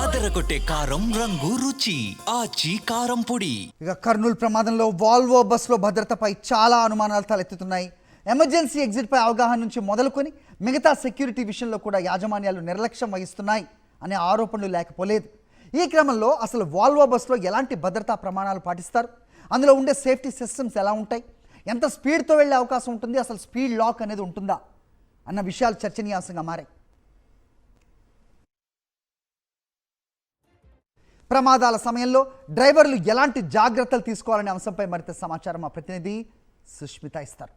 అదరగొట్టే కారం రంగు రుచి ఆచి కారం పొడి. ఇక కర్నూలు ప్రమాదంలో వాల్వో బస్సులో భద్రతపై చాలా అనుమానాలు తలెత్తుతున్నాయి. ఎమర్జెన్సీ ఎగ్జిట్ పై అవగాహన నుంచి మొదలుకొని మిగతా సెక్యూరిటీ విషయంలో కూడా యాజమాన్యాలు నిర్లక్ష్యం వహిస్తున్నాయి అనే ఆరోపణలు లేకపోలేదు. ఈ క్రమంలో అసలు వాల్వో బస్సులో ఎలాంటి భద్రతా ప్రమాణాలు పాటిస్తారు, అందులో ఉండే సేఫ్టీ సిస్టమ్స్ ఎలా ఉంటాయి, ఎంత స్పీడ్తో వెళ్ళే అవకాశం ఉంటుంది, అసలు స్పీడ్ లాక్ అనేది ఉంటుందా అన్న విషయాలు చర్చనీయాంశంగా మారాయి. ప్రమాదాల సమయంలో డ్రైవర్లు ఎలాంటి జాగ్రత్తలు తీసుకోవాలనే అంశంపై మరింత సమాచారం మా ప్రతినిధి సుష్మిత ఇస్తారు.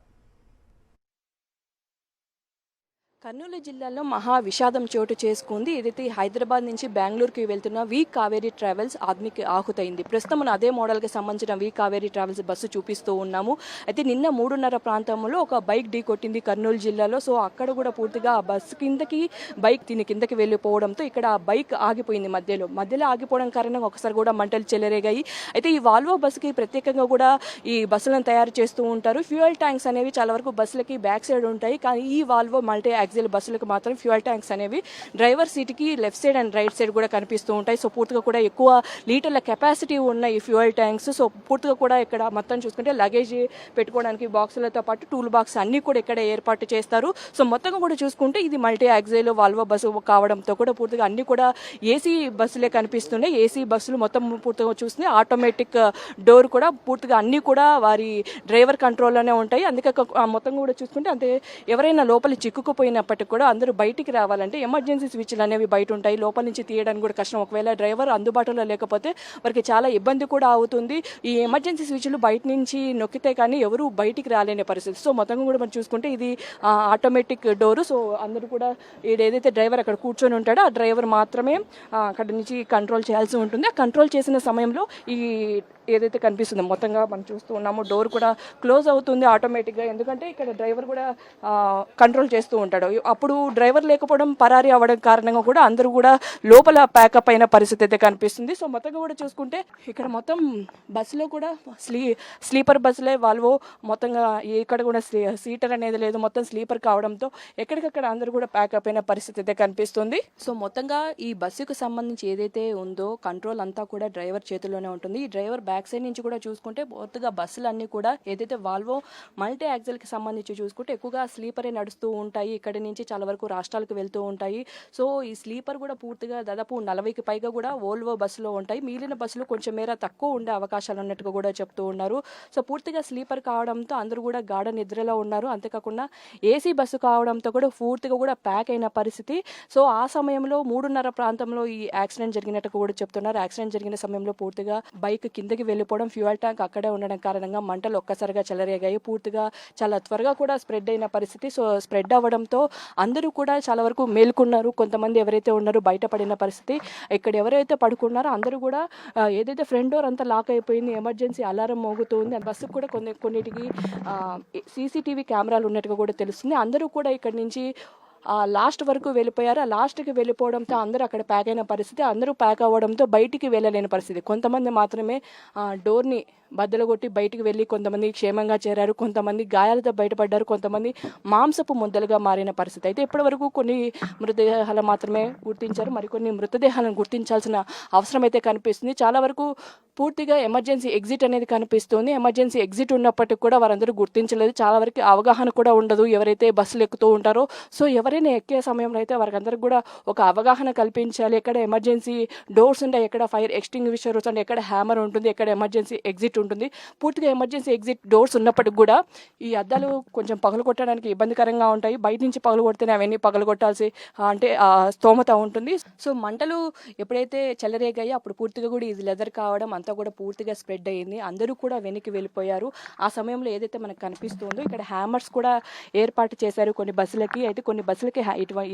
కర్నూలు జిల్లాలో మహా విషాదం చోటు చేసుకుంది. ఏదైతే హైదరాబాద్ నుంచి బెంగళూరుకి వెళ్తున్న వి కావేరీ ట్రావెల్స్ ఆత్మకి ఆహుతైంది. ప్రస్తుతం మనం అదే మోడల్కి సంబంధించిన వి కావేరీ ట్రావెల్స్ బస్సు చూపిస్తూ ఉన్నాము. అయితే నిన్న 3:30 ప్రాంతంలో ఒక బైక్ ఢీ కొట్టింది కర్నూలు జిల్లాలో. సో అక్కడ కూడా పూర్తిగా ఆ బస్సు కిందకి బైక్ కిందకి వెళ్ళిపోవడంతో ఇక్కడ ఆ బైక్ ఆగిపోయింది. మధ్యలో ఆగిపోవడం కారణంగా ఒకసారి కూడా మంటలు చెలరేగాయి. అయితే ఈ వాల్వో బస్సుకి ప్రత్యేకంగా కూడా ఈ బస్సులను తయారు చేస్తూ ఉంటారు. ఫ్యూయల్ ట్యాంక్స్ అనేవి చాలా వరకు బస్సులకి బ్యాక్ సైడ్ ఉంటాయి. కానీ ఈ వాల్వో మల్టీ బస్సులకు మాత్రం ఫ్యూయల్ ట్యాంక్స్ అనేవి డ్రైవర్ సీట్కి left side and right side కూడా కనిపిస్తూ ఉంటాయి. సో పూర్తిగా కూడా ఎక్కువ లీటర్ల కెపాసిటీ ఉన్న ఈ ఫ్యూయల్ ట్యాంక్స్. సో పూర్తిగా కూడా ఇక్కడ మొత్తం చూసుకుంటే లగేజ్ పెట్టుకోవడానికి బాక్సులతో పాటు టూల్ బాక్స్ అన్నీ కూడా ఇక్కడ ఏర్పాటు చేస్తారు. సో మొత్తంగా కూడా చూసుకుంటే ఇది మల్టీ యాక్సిల్ వాల్వో బస్సు కావడంతో కూడా పూర్తిగా అన్ని కూడా ఏసీ బస్సులే కనిపిస్తున్నాయి. ఏసీ బస్సులు మొత్తం పూర్తిగా చూస్తే ఆటోమేటిక్ డోర్ కూడా పూర్తిగా అన్నీ కూడా వారి డ్రైవర్ కంట్రోల్లోనే ఉంటాయి. అందుకే మొత్తం కూడా చూసుకుంటే అంటే ఎవరైనా లోపల చిక్కుకుపోయినప్పటికీ కూడా అందరూ బయటికి రావాలంటే ఎమర్జెన్సీ స్విచ్లు అనేవి బయట ఉంటాయి. లోపల నుంచి తీయడానికి కూడా కష్టం. ఒకవేళ డ్రైవర్ అందుబాటులో లేకపోతే వారికి చాలా ఇబ్బంది కూడా అవుతుంది. ఈ ఎమర్జెన్సీ స్విచ్లు బయట నుంచి నొక్కితే కానీ ఎవరు బయటికి రాలేని పరిస్థితి. సో మొత్తంగా కూడా మనం చూసుకుంటే ఇది ఆటోమేటిక్ డోరు. సో అందరూ కూడా ఏదైతే డ్రైవర్ అక్కడ కూర్చొని ఉంటాడో ఆ డ్రైవర్ మాత్రమే అక్కడ నుంచి కంట్రోల్ చేయాల్సి ఉంటుంది. ఆ కంట్రోల్ చేసిన సమయంలో ఈ ఏదైతే కనిపిస్తుందో మొత్తంగా మనం చూస్తూ ఉన్నాము డోర్ కూడా క్లోజ్ అవుతుంది ఆటోమేటిక్గా. ఎందుకంటే ఇక్కడ డ్రైవర్ కూడా కంట్రోల్ చేస్తూ ఉంటాడు. అప్పుడు డ్రైవర్ లేకపోవడం పరారీ అవ్వడం కారణంగా కూడా అందరూ కూడా లోపల ప్యాకప్ అయిన పరిస్థితి అయితే కనిపిస్తుంది. సో మొత్తంగా కూడా చూసుకుంటే ఇక్కడ మొత్తం బస్సులో కూడా స్లీపర్ బస్సులే వాల్వో మొత్తంగా ఇక్కడ కూడా సీటర్ అనేది లేదు. మొత్తం స్లీపర్ కావడంతో ఎక్కడికక్కడ అందరూ కూడా ప్యాకప్ అయిన పరిస్థితి అయితే కనిపిస్తుంది. సో మొత్తంగా ఈ బస్సుకు సంబంధించి ఏదైతే ఉందో కంట్రోల్ అంతా కూడా డ్రైవర్ చేతిలోనే ఉంటుంది. ఈ డ్రైవర్ బ్యాక్ సైడ్ నుంచి కూడా చూసుకుంటే పూర్తిగా బస్సులన్నీ కూడా ఏదైతే వాల్వో మల్టీ యాక్సిల్కి సంబంధించి చూసుకుంటే ఎక్కువగా స్లీపరే నడుస్తూ ఉంటాయి. ఇక్కడ నుంచి చాలా వరకు రాష్ట్రాలకు వెళ్తూ ఉంటాయి. సో ఈ స్లీపర్ కూడా పూర్తిగా దాదాపు 40కి పైగా కూడా వోల్వో బస్సులో ఉంటాయి. మిగిలిన బస్సులు కొంచెం మేర తక్కువ ఉండే అవకాశాలు ఉన్నట్టుగా కూడా చెప్తూ ఉన్నారు. సో పూర్తిగా స్లీపర్ కావడంతో అందరూ కూడా గాఢ నిద్రలో ఉన్నారు. అంతేకాకుండా ఏసీ బస్సు కావడంతో కూడా పూర్తిగా కూడా ప్యాక్ అయిన పరిస్థితి. సో ఆ సమయంలో 3:30 ప్రాంతంలో ఈ యాక్సిడెంట్ జరిగినట్టు కూడా చెప్తున్నారు. యాక్సిడెంట్ జరిగిన సమయంలో పూర్తిగా బైక్ కిందకి వెళ్ళిపోవడం, ఫ్యూయల్ ట్యాంక్ అక్కడే ఉండడం కారణంగా మంటలు ఒక్కసారిగా చెలరేగాయి. పూర్తిగా చాలా త్వరగా కూడా స్ప్రెడ్ అయిన పరిస్థితి. సో స్ప్రెడ్ అవ్వడంతో అందరూ కూడా చాలా వరకు మేల్కొన్నారు. కొంతమంది ఎవరైతే ఉన్నారో బయటపడిన పరిస్థితి. ఇక్కడ ఎవరైతే పడుకున్నారో అందరూ కూడా ఏదైతే ఫ్రంట్ డోర్ అంతా లాక్ అయిపోయింది, ఎమర్జెన్సీ అలారం మోగుతుంది. బస్సుకు కూడా కొన్నిటికి సీసీటీవీ కెమెరాలు ఉన్నట్టుగా కూడా తెలుస్తుంది. అందరూ కూడా ఇక్కడ నుంచి లాస్ట్ వరకు వెళ్ళిపోయారు. ఆ లాస్ట్కి వెళ్ళిపోవడంతో అందరూ అక్కడ ప్యాక్ అయిన పరిస్థితి. అందరూ ప్యాక్ అవ్వడంతో బయటికి వెళ్ళలేని పరిస్థితి. కొంతమంది మాత్రమే డోర్ని బద్దలుగొట్టి బయటికి వెళ్ళి కొంతమంది క్షేమంగా చేరారు. కొంతమంది గాయాలతో బయటపడ్డారు. కొంతమంది మాంసపు ముద్దలుగా మారిన పరిస్థితి. అయితే ఇప్పటి వరకు కొన్ని మృతదేహాలు మాత్రమే గుర్తించారు. మరికొన్ని మృతదేహాలను గుర్తించాల్సిన అవసరం అయితే కనిపిస్తుంది. చాలా వరకు పూర్తిగా ఎమర్జెన్సీ ఎగ్జిట్ అనేది కనిపిస్తుంది. ఎమర్జెన్సీ ఎగ్జిట్ ఉన్నప్పటికీ కూడా వారందరూ గుర్తించలేదు. చాలా వరకు అవగాహన కూడా ఉండదు ఎవరైతే బస్సులు ఎక్కుతూ ఉంటారో. సో ఎవరైనా ఎక్కే సమయంలో అయితే వారికి కూడా ఒక అవగాహన కల్పించాలి. ఎక్కడ ఎమర్జెన్సీ డోర్స్ ఉంటాయి, ఎక్కడ ఫైర్ ఎక్స్టింగ్విషర్స్ ఉంటాయి, ఎక్కడ హ్యామర్ ఉంటుంది, ఎక్కడ ఎమర్జెన్సీ ఎగ్జిట్ ఉంటుంది. పూర్తిగా ఎమర్జెన్సీ ఎగ్జిట్ డోర్స్ ఉన్నప్పటికి కూడా ఈ అద్దాలు కొంచెం పగలు కొట్టడానికి ఇబ్బందికరంగా ఉంటాయి. బయట నుంచి పగలు కొడితేనే అవన్నీ పగలు కొట్టాల్సి అంటే స్తోమత ఉంటుంది. సో మంటలు ఎప్పుడైతే చెలరేగాయో అప్పుడు పూర్తిగా కూడా ఇది లెదర్ కావడం అంతా కూడా పూర్తిగా స్ప్రెడ్ అయ్యింది. అందరూ కూడా వెనక్కి వెళ్ళిపోయారు. ఆ సమయంలో ఏదైతే మనకు కనిపిస్తుందో ఇక్కడ హ్యామర్స్ కూడా ఏర్పాటు చేశారు కొన్ని బస్సులకి. అయితే కొన్ని బస్సులకి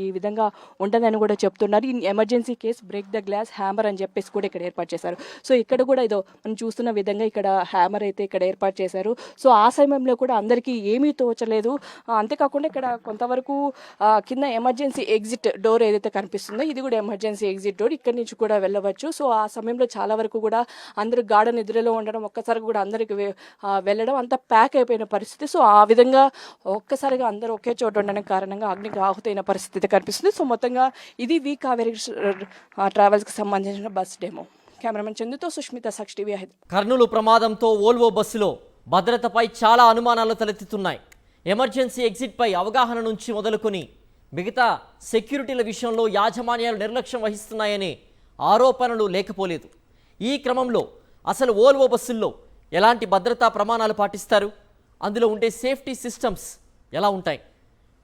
ఈ విధంగా ఉండదని కూడా చెప్తున్నారు. ఈ emergency case break the glass hammer అని చెప్పేసి కూడా ఇక్కడ ఏర్పాటు చేశారు. సో ఇక్కడ కూడా ఇదో మనం చూస్తున్న విధంగా ఇక్కడ హ్యామర్ అయితే ఇక్కడ ఏర్పాటు చేశారు. సో ఆ సమయంలో కూడా అందరికీ ఏమీ తోచలేదు. అంతేకాకుండా ఇక్కడ కొంతవరకు కింద ఎమర్జెన్సీ ఎగ్జిట్ డోర్ ఏదైతే కనిపిస్తుందో ఇది కూడా ఎమర్జెన్సీ ఎగ్జిట్ డోర్, ఇక్కడ నుంచి కూడా వెళ్ళవచ్చు. సో ఆ సమయంలో చాలా వరకు కూడా అందరూ గాఢ నిద్రలో ఉండడం, ఒక్కసారి కూడా అందరికి వెళ్ళడం, అంతా ప్యాక్ అయిపోయిన పరిస్థితి. సో ఆ విధంగా ఒక్కసారిగా అందరూ ఒకే చోట ఉండడం కారణంగా అగ్నికి ఆహుతైన పరిస్థితి కనిపిస్తుంది. సో మొత్తంగా ఇది వి కావేరీ ట్రావెల్స్కి సంబంధించిన బస్ డెమో. కెమెరామెన్ చందుతో సుష్మిత, సాక్షి టీవీ, హైదరాబాద్. కర్నూలు ప్రమాదంతో ఓల్వో బస్సులో భద్రతపై చాలా అనుమానాలు తలెత్తుతున్నాయి. ఎమర్జెన్సీ ఎగ్జిట్పై అవగాహన నుంచి మొదలుకొని మిగతా సెక్యూరిటీల విషయంలో యాజమాన్యాలు నిర్లక్ష్యం వహిస్తున్నాయనే ఆరోపణలు లేకపోలేదు. ఈ క్రమంలో అసలు ఓల్వో బస్సుల్లో ఎలాంటి భద్రతా ప్రమాణాలు పాటిస్తారు, అందులో ఉండే సేఫ్టీ సిస్టమ్స్ ఎలా ఉంటాయి,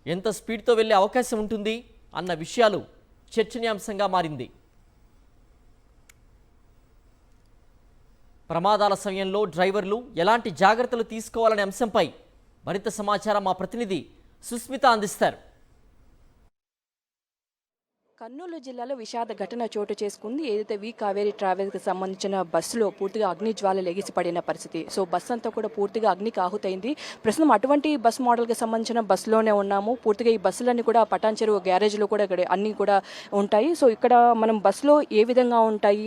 ఎంత స్పీడ్తో వెళ్ళే అవకాశం ఉంటుంది అన్న విషయాలు చర్చనీయాంశంగా మారింది. ప్రమాదాల సమయంలో డ్రైవర్లు ఎలాంటి జాగ్రత్తలు తీసుకోవాలనే అంశంపై మరింత సమాచారం మా ప్రతినిధి సుస్మిత అందిస్తారు. కర్నూలు జిల్లాలో విషాద ఘటన చోటు చేసుకుంది. ఏదైతే వి కావేరీ ట్రావెల్స్కి సంబంధించిన బస్సులో పూర్తిగా అగ్ని జ్వాలలు ఎగిసిపడిన పరిస్థితి. సో బస్సు అంతా కూడా పూర్తిగా అగ్నికి ఆహుతైంది. ప్రస్తుతం అటువంటి బస్ మోడల్కి సంబంధించిన బస్సులోనే ఉన్నాము. పూర్తిగా ఈ బస్సులన్నీ కూడా పటాన్ చెరువు గ్యారేజ్లో కూడా ఇక్కడ అన్నీ కూడా ఉంటాయి. సో ఇక్కడ మనం బస్సులో ఏ విధంగా ఉంటాయి,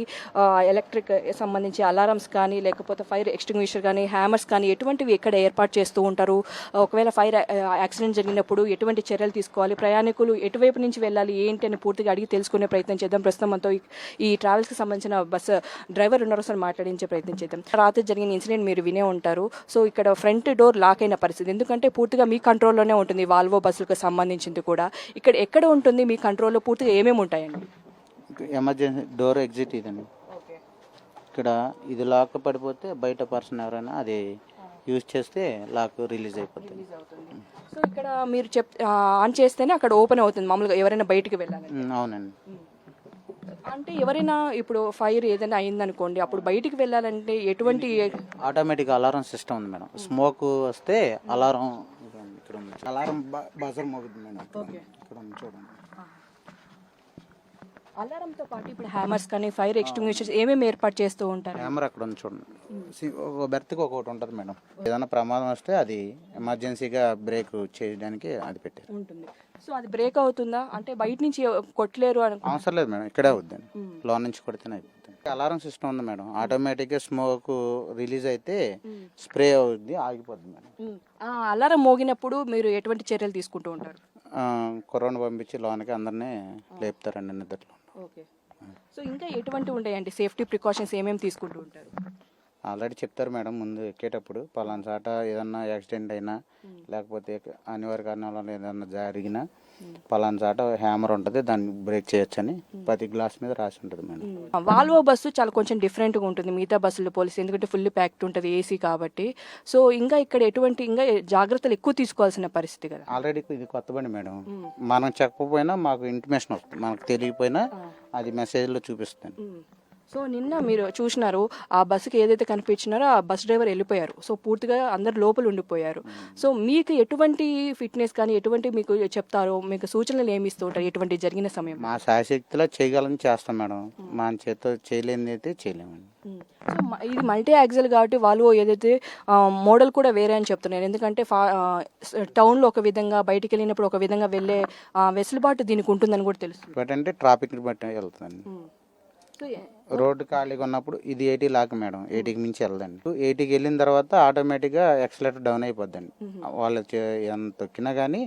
ఎలక్ట్రిక్ సంబంధించి అలారమ్స్ కానీ, లేకపోతే ఫైర్ ఎక్స్టింగ్విషర్ కానీ, హ్యామర్స్ కానీ ఎటువంటివి ఇక్కడ ఏర్పాటు చేస్తూ ఉంటారు, ఒకవేళ ఫైర్ యాక్సిడెంట్ జరిగినప్పుడు ఎటువంటి చర్యలు తీసుకోవాలి, ప్రయాణికులు ఎటువైపు నుంచి వెళ్ళాలి ఏంటి అని పూర్తిగా అడిగి తెలుసుకునే ప్రయత్నం చేద్దాం. ప్రస్తుతం మనతో ఈ ట్రావెల్స్కి సంబంధించిన బస్సు డ్రైవర్ ఉన్నారు, సార్ మాట్లాడించే ప్రయత్నం చేద్దాం. రాత్రి జరిగిన ఇన్సిడెంట్ మీరు వినే ఉంటారు. సో ఇక్కడ ఫ్రంట్ డోర్ లాక్ అయిన పరిస్థితి, ఎందుకంటే పూర్తిగా మీ కంట్రోల్లోనే ఉంటుంది వాల్వో బస్సులకు సంబంధించింది కూడా. ఇక్కడ ఎక్కడ ఉంటుంది మీ కంట్రోల్లో, పూర్తిగా ఏమేమి ఉంటాయండి? ఎమర్జెన్సీ డోర్ ఎగ్జిట్ ఇదండి. ఇక్కడ ఇది లాక్ పడిపోతే బయట పర్సన్ ఎవరైనా అది యూజ్ చేస్తే లాక్ రిలీజ్ అయిపోతుంది. సో ఇక్కడ మీరు ఆన్ చేస్తేనే అక్కడ ఓపెన్ అవుతుంది మామూలుగా ఎవరైనా బయటికి వెళ్ళాలి. అవునండి. అంటే ఎవరైనా ఇప్పుడు ఫైర్ ఏదైనా అయిందనుకోండి, అప్పుడు బయటికి వెళ్ళాలంటే ఎటువంటి? ఆటోమేటిక్ అలారం సిస్టమ్ ఉంది మేడం. స్మోక్ వస్తే అలారం ఇక్కడ ఉంది, అలారం బజర్ మోగుతుంది మేడం. ఇక్కడ ఉంది చూడండి. అలారంతో పాటు ఇప్పుడు హ్యామర్స్ కానీ, ఫైర్ ఎక్స్టింగ్విషర్స్ ఏమేమి ఏర్పాటు చేస్తూ ఉంటారు? హ్యామర్ అక్కడ ఉంది చూడండి. ఒక బెర్త్కి ఒకటి ఉంటుంది మేడం. ఏదైనా ప్రమాదం వస్తే అది ఎమర్జెన్సీగా బ్రేక్ చేయడానికి అది పెట్టారు ఉంటుంది. సో అది బ్రేక్ అవుతుందా అంటే బయట నుంచి కొట్టలేరు అని అవసరం లేదు మేడం, ఇక్కడే అవుద్దండి. లోన్ నుంచి కొడితేనే అయిపోతుంది. అలారం సిస్టమ్ ఉంది మేడం. ఆటోమేటిక్గా స్మోక్ రిలీజ్ అయితే స్ప్రే అవుద్ది, ఆగిపోద్ది మేడం. అలారం మోగినప్పుడు మీరు ఎటువంటి చర్యలు తీసుకుంటూ ఉంటారు? కరోనా పంపించి లోనికి అందరినీ లేపుతారండి నిద్రలో. ఓకే. సో ఇంకా ఎటువంటి ఉంటాయండి సేఫ్టీ ప్రికాషన్స్ ఏమేమి తీసుకుంటూ ఉంటారు? ఆల్రెడీ చెప్తారు మేడం ముందు ఎక్కేటప్పుడు, పలానా చాట ఏదన్నా యాక్సిడెంట్ అయినా లేకపోతే అనివార్య కారణాల వల్ల ఏదన్నా జరిగినా పలానా చాట హ్యామర్ ఉంటుంది, దాన్ని బ్రేక్ చేయొచ్చని ప్రతి గ్లాస్ మీద రాసి ఉంటుంది మేడం. వాల్వో బస్సు చాలా కొంచెం డిఫరెంట్గా ఉంటుంది మిగతా బస్సులు పోలిసి, ఎందుకంటే ఫుల్లీ ప్యాక్డ్ ఉంటుంది, ఏసీ కాబట్టి. సో ఇంకా ఇక్కడ ఎటువంటి ఇంకా జాగ్రత్తలు ఎక్కువ తీసుకోవాల్సిన పరిస్థితి కదా. ఆల్రెడీ ఇది కొత్త బండి మేడం. మనం చెప్పకపోయినా మాకు ఇంటిమేషన్ వస్తుంది, మనకు తెలియకపోయినా అది మెసేజ్లో చూపిస్తుంది. సో నిన్న మీరు చూసినారు ఆ బస్సుకి ఏదైతే కనిపించినారో ఆ బస్ డ్రైవర్ వెళ్ళిపోయారు. సో పూర్తిగా అందరు లోపల ఉండిపోయారు. సో మీకు ఎటువంటి ఫిట్నెస్ కానీ ఎటువంటి మీకు చెప్తారో, మీకు సూచనలు ఏమి ఇస్తూ ఉంటారు ఎటువంటి జరిగిన సమయం? మా శాయశక్తిలో చేయగలని చేస్తాం మేడం, మా చేతితో చేయలేనిది అయితే చేయలేమండి. సో ఇది మల్టీ యాక్సిల్ కాబట్టి వాళ్ళు ఏదైతే మోడల్ కూడా వేరే అని చెప్తున్నారు, ఎందుకంటే టౌన్లో ఒక విధంగా బయటికి వెళ్ళినప్పుడు ఒక విధంగా వెళ్ళే వెసులుబాటు దీనికి ఉంటుందని కూడా తెలుస్తుంది. బట్ అంటే ట్రాఫిక్ బట్టి వెళ్తుందండి. రోడ్డు ఖాళీగా ఉన్నప్పుడు ఇది 80 లాక్ మేడం, 80కి మించి వెళ్ళదండి. 80కి వెళ్ళిన తర్వాత ఆటోమేటిక్గా ఎక్సలేటర్ డౌన్ అయిపోద్దండి. వాళ్ళు ఎంత తొక్కినా కానీ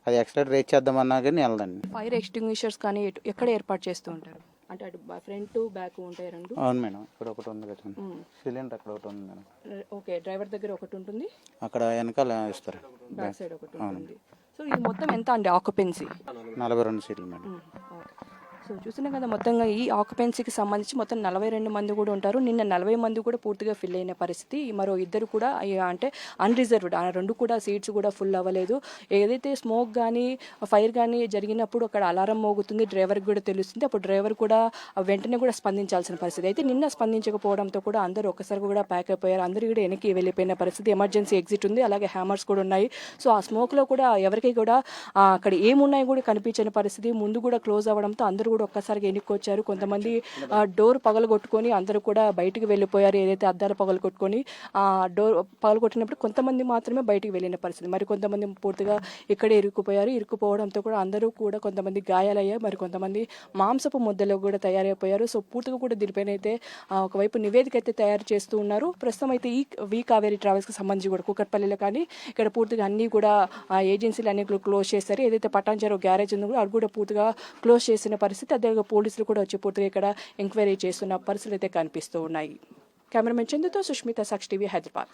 అది ఎక్సలేటర్ రేట్ చేద్దామన్నా కానీ వెళ్ళదండి. ఫైర్ ఎక్స్టింగ్విషర్స్ కానీ ఎక్కడ ఏర్పాటు చేస్తూ ఉంటారు? అంటే అటు ఫ్రంట్ బ్యాక్ ఉంటాయి రెండు? అవును మేడం, ఇక్కడ ఒకటి ఉంది కదా, సిలిండర్ అక్కడ ఒకటి ఉంది మేడం. ఓకే, డ్రైవర్ దగ్గర ఒకటి ఉంటుంది, అక్కడ వెనకాల ఇస్తారు, బ్యాక్ సైడ్ ఒకటి ఉంటుంది. సో ఇది మొత్తం ఎంత అండి ఆక్యుపెన్సీ? 42 సీట్లు మేడం. సో చూస్తున్నాం కదా, మొత్తంగా ఈ ఆక్యుపెన్సీకి సంబంధించి మొత్తం 42 మంది కూడా ఉంటారు. నిన్న 40 మంది కూడా పూర్తిగా ఫిల్ అయిన పరిస్థితి. మరో ఇద్దరు కూడా అంటే అన్రిజర్వ్డ్, ఆ రెండు కూడా సీట్స్ కూడా ఫుల్ అవ్వలేదు. ఏదైతే స్మోక్ కానీ ఫైర్ కానీ జరిగినప్పుడు అక్కడ అలారం మోగుతుంది, డ్రైవర్కి కూడా తెలుస్తుంది, అప్పుడు డ్రైవర్ కూడా వెంటనే కూడా స్పందించాల్సిన పరిస్థితి. అయితే నిన్న స్పందించకపోవడంతో కూడా అందరూ ఒక్కసారి కూడా ప్యాక్ అయిపోయారు, అందరూ కూడా వెనక్కి వెళ్ళిపోయిన పరిస్థితి. ఎమర్జెన్సీ ఎగ్జిట్ ఉంది, అలాగే హ్యామర్స్ కూడా ఉన్నాయి. సో ఆ స్మోక్లో కూడా ఎవరికి కూడా అక్కడ ఏమున్నాయి కూడా కనిపించని పరిస్థితి. ముందు కూడా క్లోజ్ అవ్వడంతో అందరూ కూడా ఒక్కసారిగా ఎన్నుకొచ్చారు. కొంతమంది డోర్ పగలగొట్టుకొని అందరూ కూడా బయటికి వెళ్ళిపోయారు. ఏదైతే అద్దాలు పగలగొట్టుకొని డోర్ పగలగొట్టినప్పుడు కొంతమంది మాత్రమే బయటికి వెళ్ళిన పరిస్థితి. మరి కొంతమంది పూర్తిగా ఇక్కడే ఇరుక్కుపోయారు. ఇరుక్కుపోవడంతో కూడా అందరూ కూడా కొంతమంది గాయాలయ్యారు. మరి కొంతమంది మాంసపు ముద్దలో కూడా తయారైపోయారు. సో పూర్తిగా కూడా దీనిపైన అయితే ఒకవైపు నివేదిక అయితే తయారు చేస్తూ ఉన్నారు. ప్రస్తుతం అయితే ఈ వి కావేరీ ట్రావెల్స్కి సంబంధించి కూడా కూకట్పల్లిలో కానీ ఇక్కడ పూర్తిగా అన్నీ కూడా ఏజెన్సీలు అన్ని క్లోజ్ చేశారు. ఏదైతే పటాన్చెరు గ్యారేజ్ ఉందో కూడా అది కూడా పూర్తిగా క్లోజ్ చేసిన పరిస్థితి. అదే పోలీసులు కూడా వచ్చి పూర్తిగా ఇక్కడ ఎంక్వైరీ చేస్తున్న పరిస్థితులు అయితే కనిపిస్తూ ఉన్నాయి. కెమెరామెన్ చందుతో సుష్మిత, సాక్షి టీవీ, హైదరాబాద్.